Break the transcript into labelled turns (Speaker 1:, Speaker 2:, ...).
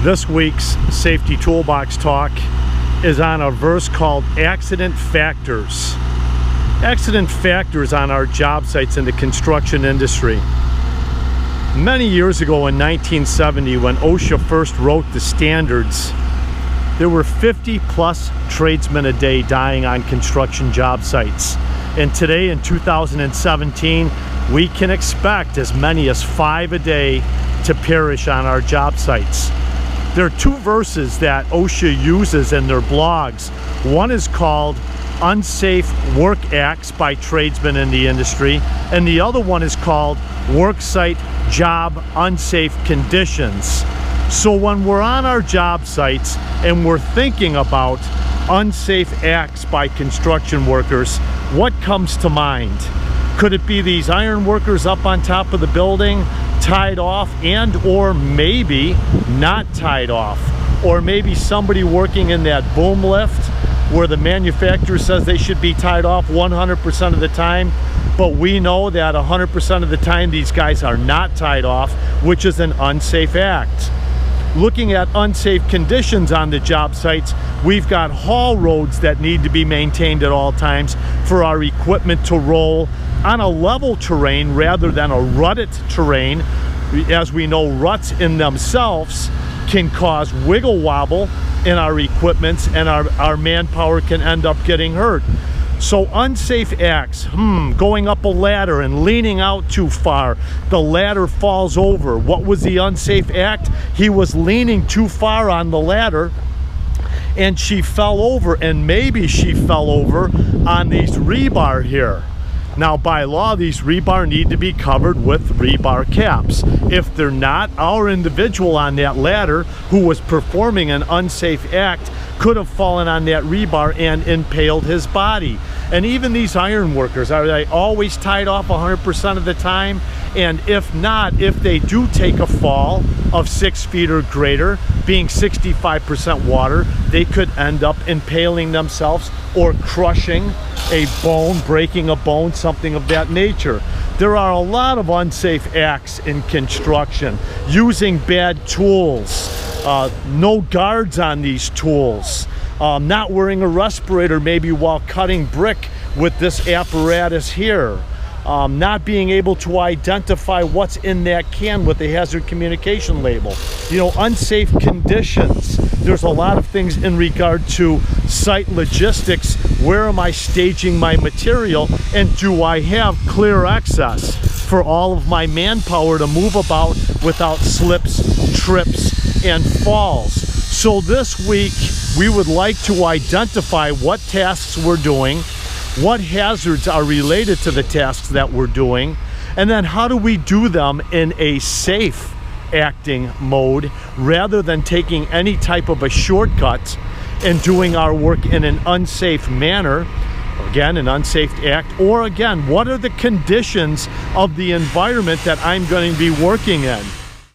Speaker 1: This week's Safety Toolbox talk is on a verse called accident factors. Accident factors on our job sites in the construction industry. Many years ago in 1970, when OSHA first wrote the standards, there were 50 plus tradesmen a day dying on construction job sites. And today in 2017, we can expect as many as 5 a day to perish on our job sites. There are 2 verses that OSHA uses in their blogs. One is called Unsafe Acts by tradesmen in the industry, and the other one is called Worksite Job Unsafe Conditions. So when we're on our job sites and we're thinking about unsafe acts by construction workers, what comes to mind? Could it be these iron workers up on top of the building, tied off, and or maybe not tied off? Or maybe somebody working in that boom lift where the manufacturer says they should be tied off 100% of the time, but we know that 100% of the time these guys are not tied off, which is an unsafe act. Looking at unsafe conditions on the job sites, we've got haul roads that need to be maintained at all times for our equipment to roll on a level terrain rather than a rutted terrain. As we know, ruts in themselves can cause wiggle wobble in our equipments, and our manpower can end up getting hurt. So unsafe acts, going up a ladder and leaning out too far, the ladder falls over. What was the unsafe act? He was leaning too far on the ladder and she fell over, and maybe she fell over on these rebar here. Now, by law, these rebar need to be covered with rebar caps. If they're not, our individual on that ladder who was performing an unsafe act could have fallen on that rebar and impaled his body. And even these iron workers, are they always tied off 100% of the time? And if not, if they do take a fall of 6 feet or greater, being 65% water, they could end up impaling themselves or crushing a bone, breaking a bone, something of that nature. There are a lot of unsafe acts in construction. Using bad tools, no guards on these tools, not wearing a respirator maybe while cutting brick with this apparatus here, not being able to identify what's in that can with the hazard communication label. You know, unsafe conditions. There's a lot of things in regard to site logistics. Where am I staging my material, and do I have clear access for all of my manpower to move about without slips, trips, and falls? So this week we would like to identify what tasks we're doing, what hazards are related to the tasks that we're doing, and then how do we do them in a safe acting mode rather than taking any type of a shortcut and doing our work in an unsafe manner, again, an unsafe act, or again, what are the conditions of the environment that I'm going to be working in?